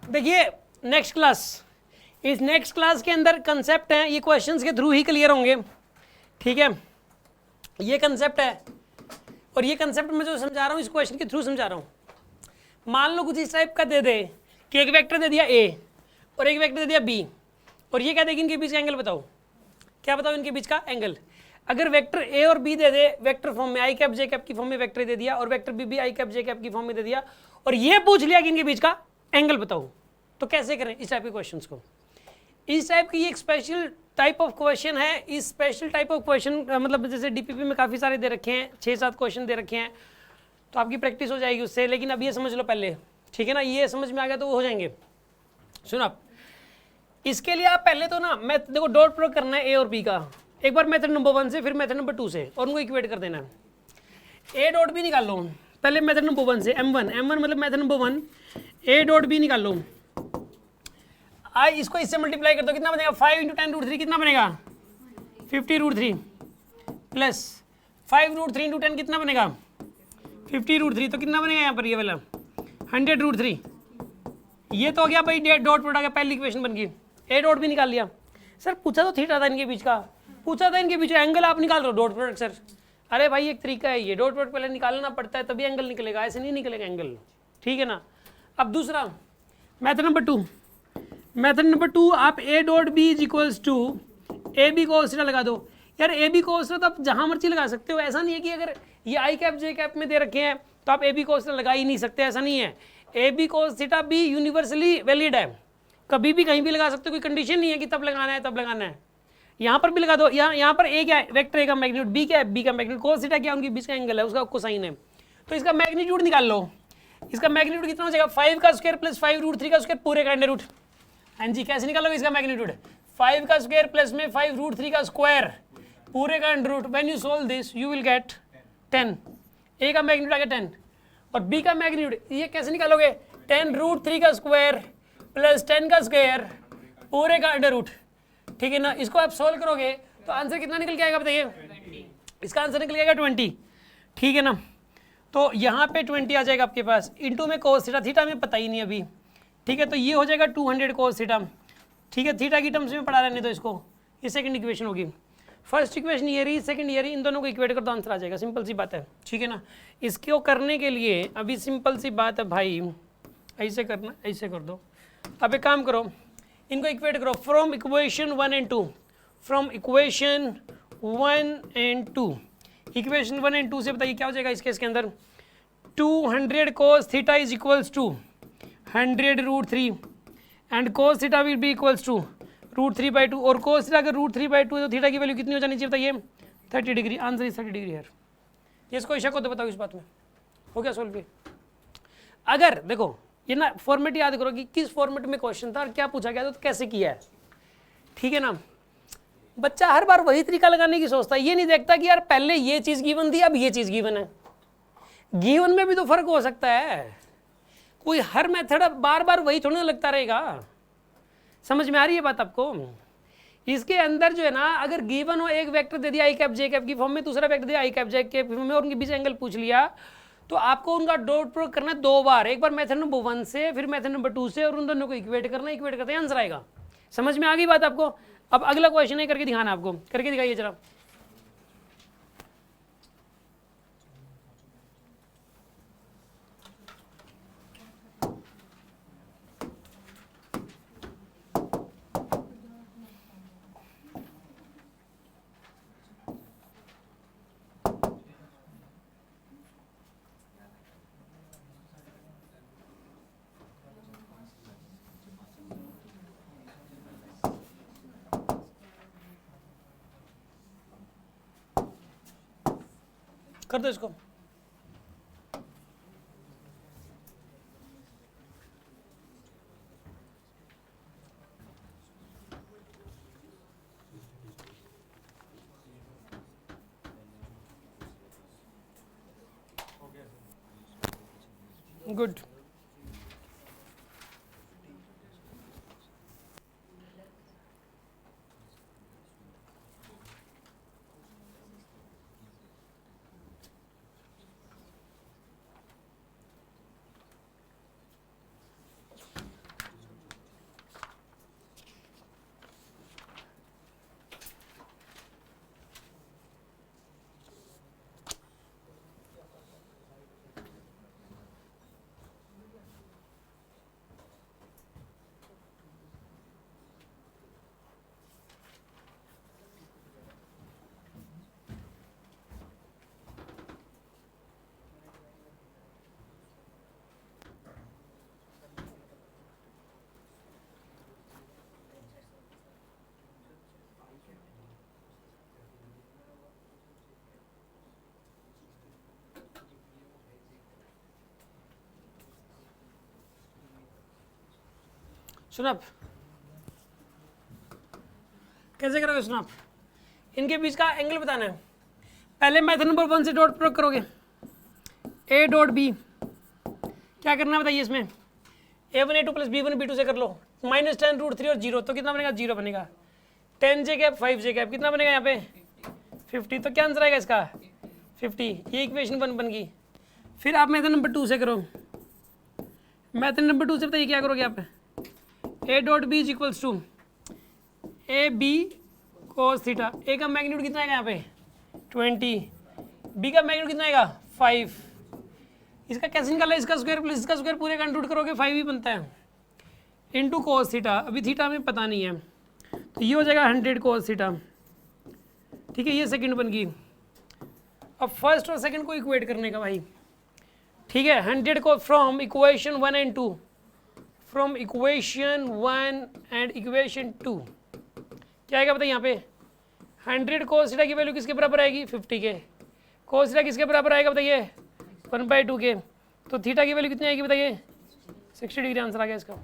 देखिए next class, इस next class के अंदर कंसेप्ट हैं, ये क्वेश्चंस के थ्रू ही क्लियर होंगे, ठीक है। ये कंसेप्ट है और ये कंसेप्ट मैं जो समझा रहा हूँ इस क्वेश्चन के थ्रू समझा रहा हूँ। मान लो कुछ इस टाइप का दे दे कि एक वेक्टर दे दिया ए और एक वेक्टर दे दिया बी, और ये क्या देगी इनके बीच का एंगल बताओ, क्या बताओ इनके बीच का एंगल। अगर वेक्टर ए और बी दे दे वेक्टर फॉर्म में, आई कैप जे कैप की फॉर्म में वेक्टर दे दिया, और वेक्टर बी भी आई कैप जे कैप की फॉर्म में दे दिया, और ये पूछ लिया कि इनके बीच का एंगल बताओ, तो कैसे करें इस टाइप के क्वेश्चंस को। इस टाइप की एक स्पेशल टाइप ऑफ क्वेश्चन है। इस स्पेशल टाइप ऑफ क्वेश्चन मतलब जैसे डीपीपी में काफ़ी सारे दे रखे हैं, 6-7 क्वेश्चन दे रखे हैं, तो आपकी प्रैक्टिस हो जाएगी उससे। लेकिन अब ये समझ लो पहले, ठीक है ना, ये समझ में आ गया तो वो हो जाएंगे। सुनो आप, इसके लिए आप पहले तो ना मैं देखो डॉट प्रोडक्ट करना है ए और बी का, एक बार मेथड नंबर 1 से फिर मेथड नंबर 2 से, और उनको इक्वेट कर देना है। ए डॉट बी निकाल लो पहले मेथड नंबर 1 से, m1 मतलब method number 1, A dot B निकाल लो। आई इसको इससे मल्टीप्लाई कर दो, कितना बनेगा 5 × 10√3 कितना बनेगा 50√3 प्लस 5√3 × 10 कितना बनेगा 50√3, तो कितना बनेगा यहाँ पर ये वाला 100√3। ये तो हो गया भाई डॉट प्रोडक्ट आ गया, पहली इक्वेशन बन गई। ए डॉट भी निकाल लिया। सर पूछा तो थीटा था इनके बीच का, पूछा था इनके बीच का एंगल आप निकाल रहे हो डॉट प्रोडक्ट। सर अरे भाई एक तरीका है ये, डॉट प्रोडक्ट पहले निकालना पड़ता है तभी एंगल निकलेगा, ऐसे नहीं निकलेगा एंगल, ठीक है ना। अब दूसरा मेथड नंबर 2, मेथड नंबर 2 आप A dot B is equals to A B को सीधा लगा दो। यार ए बी को तो आप जहाँ मर्जी लगा सकते हो, ऐसा नहीं है कि अगर ये आई कैप जे कैप में दे रखे हैं तो आप ए बी को लगा ही नहीं सकते, ऐसा नहीं है। ए बी कोस थीटा भी यूनिवर्सली वैलिड है, कभी भी कहीं भी लगा सकते हो, कोई कंडीशन नहीं है कि तब लगाना है तब लगाना है। यहाँ पर भी लगा दो, यहाँ पर ए क्या है वेक्टर ए का मैग्नीट्यूड, बी क्या है बी का मैग्नीट्यूड, कोस थीटा क्या उनके बीच का एंगल है उसका कोसाइन है, तो इसका मैग्नीट्यूड निकाल लो। इसका मैग्नीट्यूड कितना हो जाएगा 5 का स्क्वायर प्लस 5√3 का स्क्वायर पूरे का अंडर रूट। हाँ जी कैसे निकालोगे इसका मैग्नीट्यूड, 5 का स्क्वायर प्लस में 5√3 का स्क्वायर पूरे का under root. When you solve this you will get 10। A का मैग्नीट्यूड आ गया 10 और बी का मैग्नीट्यूड ये कैसे निकालोगे 10√3 का स्क्वायर प्लस 10 का स्क्वायर पूरे का अंडर रूट, ठीक है ना। इसको आप सोल्व करोगे तो आंसर कितना निकल के आएगा बताइए, इसका आंसर निकल जाएगा 20, ठीक है ना। तो यहाँ पे 20 आ जाएगा आपके पास, इंटू में कोस थीटा, थीटा में पता ही नहीं अभी, ठीक है, तो ये हो जाएगा 200 कोस थीटा, ठीक है। थीटा की टर्म्स में पढ़ा रहने तो इसको, ये सेकंड इक्वेशन होगी। फर्स्ट इक्वेशन ये रही, सेकंड ये रही, इन दोनों को इक्वेट कर दो आंसर आ जाएगा, सिंपल सी बात है, ठीक है ना। इसको करने के लिए अभी सिंपल सी बात है भाई, ऐसे करना, ऐसे कर दो। अब एक काम करो, इनको इक्वेट करो from equation 1 and 2, from equation 1 and 2, equation 1 and 2 से बताइए क्या हो जाएगा इस केस के अंदर। 200 cos theta is equals to 100√3 and cos theta will be equals to √3/2, और cos थीटा अगर √3/2 है तो थीटा की वैल्यू कितनी हो जानी चाहिए बताइए 30 डिग्री। आंसर इज 30 डिग्री है। ये इसको शक हो तो बताओ इस बात में, हो गया सोल्व। अगर देखो ये ना फॉर्मेट याद करो कि किस फॉर्मेट में क्वेश्चन था और क्या पूछा गया था तो कैसे किया है, ठीक है ना। बच्चा हर बार वही तरीका लगाने की सोचता है, ये नहीं देखता कि यार पहले ये चीज़ गिवन थी अब ये चीज़ गिवन है। गिवन में भी तो फर्क हो सकता है, कोई हर मेथड बार बार वही थोड़ा ना लगता रहेगा। समझ में आ रही है बात आपको। इसके अंदर जो है ना अगर गिवन हो एक वेक्टर दे दिया आई कैप जे कैप की फॉर्म में, दूसरा वेक्टर दिया आई कैप जे कैप की फॉर्म में और उनके बीच एंगल पूछ लिया, तो आपको उनका डॉट प्रोडक्ट करना है 2 बार, एक बार मेथड नंबर 1 से फिर मेथड नंबर 2 से, और उन दोनों को इक्वेट करना, इक्वेट करते आंसर आएगा। समझ में आ गई बात आपको। अब अगला क्वेश्चन है करके दिखाना, आपको करके दिखाइए जरा। कर दो इसको। गुड, सुनो आप कैसे करोगे, सुनो आप इनके बीच का एंगल बताना है। पहले मेथड नंबर 1 से डॉट प्रयोग करोगे, ए डॉट बी क्या करना है बताइए इसमें, a1 a2 plus b1 b2 से कर लो, -10√3 और 0 तो कितना बनेगा, 0 बनेगा। 10j कैप 5j कैप कितना बनेगा यहाँ पे 50, तो क्या आंसर आएगा इसका 50। ये इक्वेशन 1 बन गई। फिर आप मेथड नंबर 2 से करो, मेथड नंबर 2 से बताइए क्या करोगे आप, a dot B is equals to A B cos theta, A का मैग्नीट्यूड कितना आएगा यहाँ पे 20, बी का मैग्नीट्यूड कितना आएगा 5, इसका कैसे निकाला, इसका स्क्वायर प्लस इसका स्क्वायर पूरे का इंक्लूड करोगे 5 ही बनता है, इनटू कोस थीटा, अभी थीटा हमें पता नहीं है तो ये हो जाएगा 100 कोस थीटा। ठीक है, ये सेकंड बन गई। अब फर्स्ट और सेकंड को इक्वेट करने का भाई, ठीक है, 100 को from equation 1 and 2, from equation 1 and equation 2 क्या आएगा बताइए यहाँ पे 100 कोस थीटा की वैल्यू किसके बराबर आएगी 50 के, कोस थीटा किसके बराबर आएगा बताइए 1/2 के, तो थीटा की वैल्यू कितनी आएगी बताइए 60 डिग्री। आंसर आ गया इसका,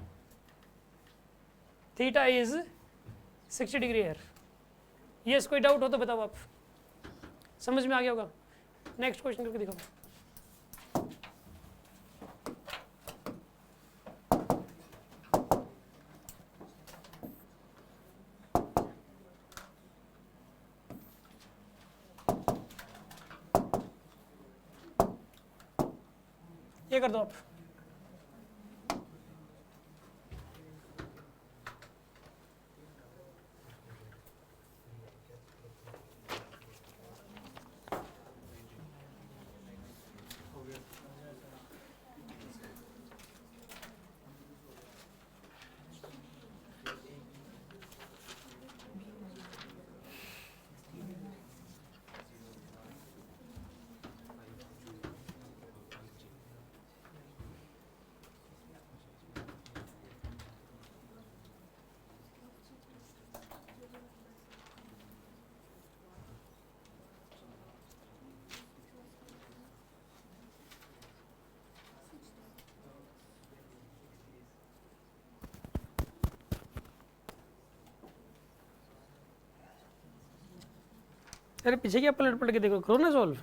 थीटा इज 60 डिग्री है। यस, कोई डाउट हो तो बताओ, आप समझ में आ गया होगा। नेक्स्ट क्वेश्चन करके दिखाओ। ये कर दो आप, अरे पीछे क्या पलट पलट के देखो, करो ना सॉल्व।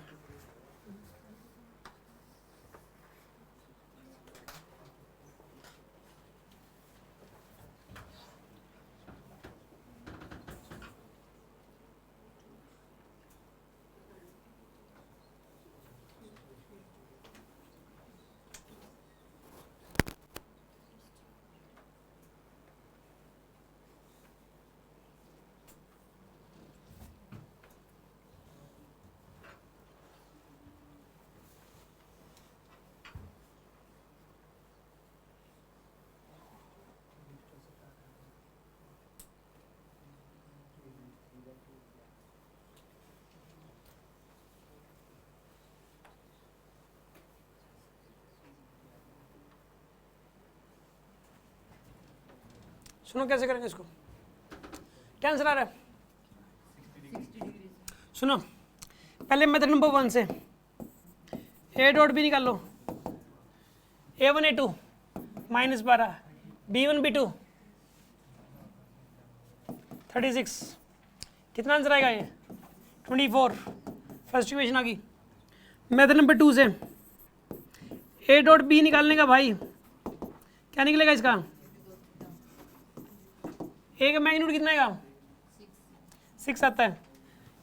सुनो कैसे करेंगे इसको, क्या आंसर आ रहा है। सुनो पहले मेथड नंबर 1 से ए डॉट बी निकाल लो, a1 a2 -12, b1 b2 36, कितना आंसर आएगा ये 24। फर्स्ट इक्वेशन आ गई। मेथड नंबर 2 से ए डॉट बी निकालने का भाई, क्या निकलेगा इसका, ए का मैग्नीट्यूड कितना आएगा 6 आता है,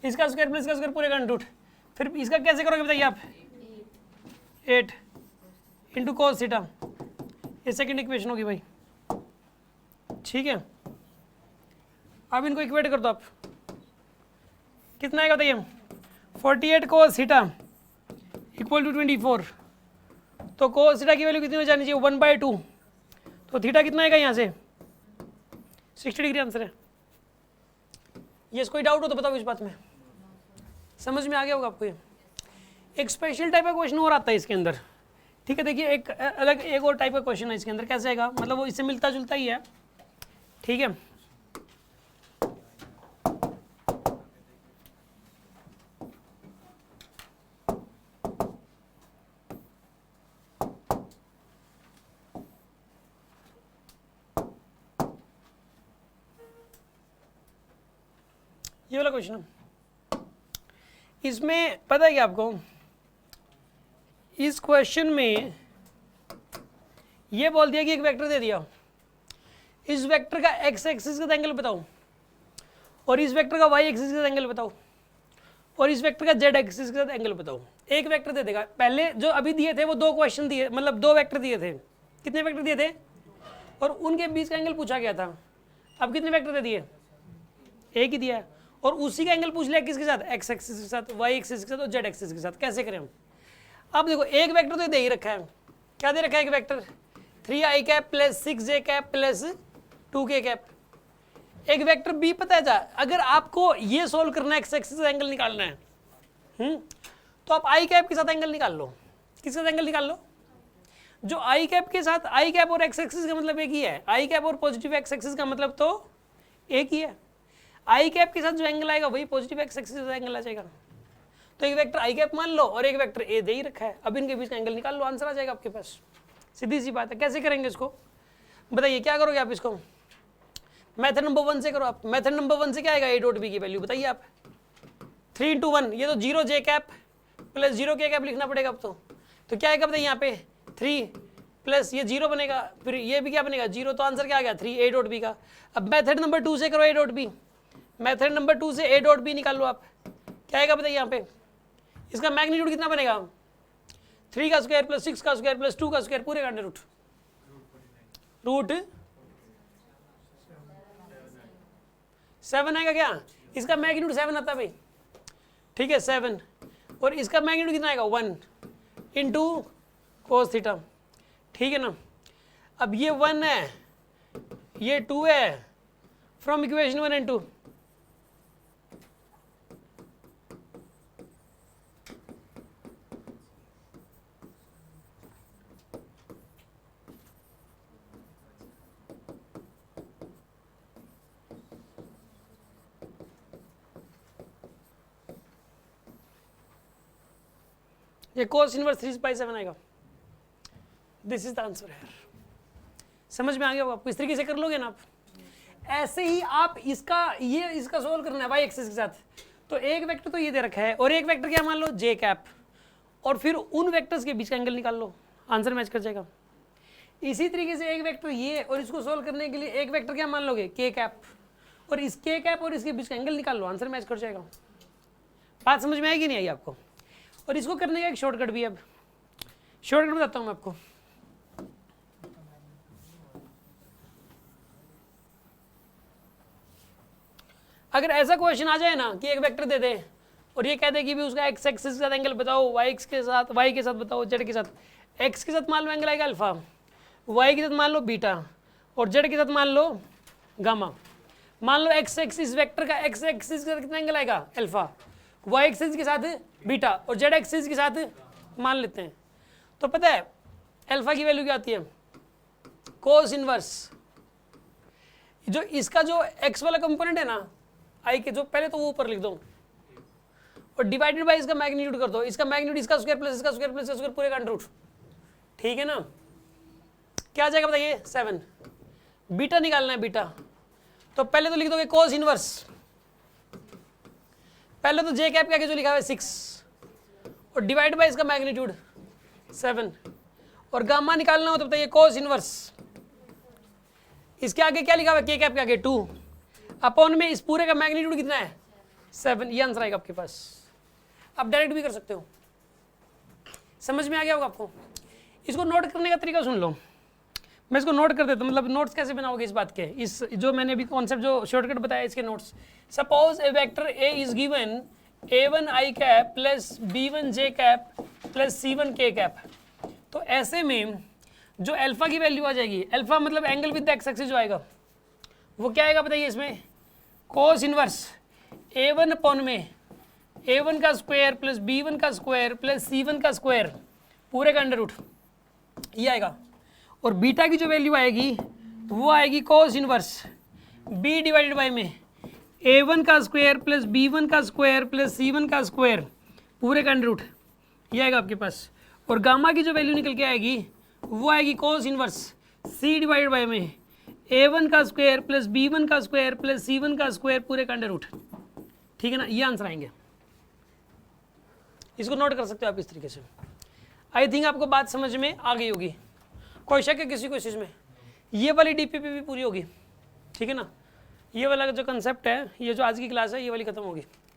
इसका स्क्वायर प्लस इसका स्क्वायर पूरे का रूट, फिर इसका कैसे करोगे बताइए आप 8 इंटू कोस थीटा, ये सेकंड इक्वेशन होगी भाई। ठीक है, अब इनको इक्वेट कर दो आप, कितना आएगा बताइए 48 कोस थीटा इक्वल टू 24, तो कोस थीटा की वैल्यू कितनी हो जानी चाहिए 1/2, तो थीटा कितना आएगा यहाँ से 60 डिग्री आंसर है। ये कोई डाउट हो तो बताओ इस बात में, समझ में आ गया होगा आपको। ये एक स्पेशल टाइप का क्वेश्चन और आता है इसके अंदर, ठीक है। देखिए एक अलग एक और टाइप का क्वेश्चन है इसके अंदर, कैसे आएगा, मतलब वो इससे मिलता जुलता ही है, ठीक है। ये वाला क्वेश्चन इसमें पता है क्या आपको, इस क्वेश्चन में ये बोल दिया कि एक वेक्टर दे दिया, इस वेक्टर का एक्स एक्सिस का एंगल बताओ और इस वेक्टर का वाई एक्सिस का एंगल बताओ और इस वेक्टर का जेड एक्सिस के साथ एंगल बताओ। एक वेक्टर दे देगा। पहले जो अभी दिए थे वो दो क्वेश्चन दिए, मतलब दो वेक्टर दिए थे। कितने वेक्टर दिए थे और उनके बीच का एंगल पूछा गया था। अब कितने वेक्टर दे दिए, एक ही दिया है और उसी का एंगल पूछ लिया किसके साथ, एक्स एक्सिस के साथ, वाई एक्सिस के साथ और जेड एक्सिस के साथ। कैसे करें हम? अब देखो एक वेक्टर तो दे ही रखा है। क्या दे रखा है? एक vector 3i cap plus 6j cap plus 2k cap. एक वेक्टर बी पता है जा, अगर आपको ये सोल्व करना है, एक्स एक्सिस का एंगल निकालना है, तो आप आई कैप के साथ एंगल निकाल लो। किसके साथ एंगल निकाल लो? जो आई कैप के साथ, आई कैप और एक्स एक्सिस का मतलब एक ही है। आई कैप और पॉजिटिव एक्स एक्सिस का मतलब तो एक ही है। आई कैप के साथ जो एंगल आएगा वही पॉजिटिव एक्स एक्सिस का एंगल आ जाएगा। तो एक वेक्टर आई कैप मान लो और एक वेक्टर ए दे ही रखा है। अब इनके बीच का एंगल निकाल लो, आंसर आ जाएगा आपके पास। सीधी सी बात है। कैसे करेंगे इसको बताइए, क्या करोगे आप इसको? मेथड नंबर 1 से करो आप। मेथड नंबर 1 से क्या आएगा, ए डॉट बी की वैल्यू बताइए आप। 3 into 1, ये तो 0j cap plus 0k cap लिखना पड़ेगा अब तो क्या आएगा बताइए यहाँ पे 3 प्लस ये 0 बनेगा, फिर ये भी क्या बनेगा 0, तो आंसर क्या आ गया 3 ए डॉट बी का। अब मेथड नंबर 2 से करो A dot B. Method number 2 से ए डॉट बी निकाल लो आप। क्या आएगा बताइए यहाँ पे, इसका मैग्नीट्यूड कितना बनेगा 3 का स्क्वायर प्लस 6 का स्क्वायर प्लस 2 का स्क्वायर पूरे का अंडर रूट 7 आएगा क्या? इसका मैग्नीट्यूड 7 आता है भाई, ठीक है 7, और इसका मैग्नीट्यूड कितना आएगा 1 इंटू कोस थीटा, ठीक है ना। अब ये 1 है, ये 2 है, फ्रॉम इक्वेशन 1 and 2। ये cos इनवर्स 3/7 आएगा। दिस इज द आंसर है। समझ में आ गया होगा आपको? इस तरीके से कर लोगे ना आप। ऐसे ही आप इसका सोल्व करना है वाई एक्सिस के साथ। तो एक वेक्टर तो ये दे रखा है और एक वेक्टर क्या मान लो जे कैप, और फिर उन वेक्टर्स के बीच का एंगल निकाल लो, आंसर मैच कर जाएगा। इसी तरीके से एक वेक्टर ये, और इसको सोल्व करने के लिए एक वेक्टर क्या मान लोगे के कैप, और इस के कैप और इसके बीच का एंगल निकाल लो, आंसर मैच कर जाएगा। बात समझ में आएगी नहीं आई आपको? और इसको करने का एक शॉर्टकट भी है। अब शॉर्टकट बताता हूँ मैं आपको। अगर ऐसा क्वेश्चन आ जाए ना कि एक वेक्टर दे दे और ये कह दे कि भी उसका एक्स एक्सिस के साथ एंगल बताओ, वाई के साथ बताओ, जेड के साथ। एक्स के साथ मान लो एंगल आएगा अल्फा, वाई के साथ मान लो बीटा, और जेड के साथ मान लो गामा। मान लो एक्स एक्सिस वेक्टर का एक्स एक्सिस के साथ कितना एंगल आएगा अल्फा, वाई एक्सिस के साथ बीटा, और जेड एक्सिस के साथ मान लेते हैं। तो पता है अल्फा की वैल्यू क्या आती है, कोस इनवर्स, जो इसका जो एक्स वाला कंपोनेंट है ना आई के, जो पहले तो वो ऊपर लिख दो और डिवाइडेड बाय इसका मैग्नीट्यूड कर दो। इसका मैग्नीट्यूड इसका स्क्वायर प्लस इसका स्क्वायर प्लस इसका स्क्वायर पूरे का अंडर रूट, ठीक है ना। क्या आ जाएगा बताइए 7। बीटा निकालना है बीटा, तो पहले तो लिख दोगे कोस इनवर्स, पहले तो जे कैप के आगे जो लिखा हुआ है 6 और डिवाइड बाय इसका मैग्नीट्यूड 7, और गामा निकालना हो तो बताइए कोस इनवर्स, इसके आगे क्या लिखा हुआ है के कैप के आगे 2 अपॉन में इस पूरे का मैग्नीट्यूड कितना है 7। ये आंसर आएगा आपके पास। आप डायरेक्ट भी कर सकते हो। समझ में आ गया होगा आपको? इसको नोट करने का तरीका सुन लो, मैं इसको नोट कर देता हूँ। मतलब नोट्स कैसे बनाओगे इस बात के, इस जो मैंने अभी कॉन्सेप्ट जो शॉर्टकट बताया इसके notes. Suppose A vector A is given a1 i cap plus b1 j cap plus c1 k cap. तो ऐसे में जो अल्फा की वैल्यू आ जाएगी, अल्फा मतलब angle with the x axis जो आएगा वो क्या आएगा बताइए इसमें, कोस इनवर्स a1 अपॉन में a1 का स्क्वायर प्लस b1 का स्क्वायर प्लस c1 का स्क्वायर पूरे का अंडर रूट, ये आएगा। और बीटा की जो वैल्यू आएगी वो आएगी cos inverse b divided by में a1 का स्क्वायर प्लस b1 का स्क्वायर प्लस c1 का स्क्वायर पूरे का अंडर रूट, ये आएगा आपके पास। और गामा की जो वैल्यू निकल के आएगी वो आएगी cos inverse c divided by में a1 का स्क्वायर प्लस b1 का स्क्वायर प्लस c1 का स्क्वायर पूरे का अंडर रूट, ठीक है ना, ये आंसर आएंगे। इसको नोट कर सकते हो आप इस तरीके से। आई थिंक आपको बात समझ में आ गई होगी। कोई शक है किसी को इस चीज़ में? ये वाली डीपीपी भी पूरी होगी, ठीक है ना। ये वाला जो कंसेप्ट है, ये जो आज की क्लास है, ये वाली खत्म होगी।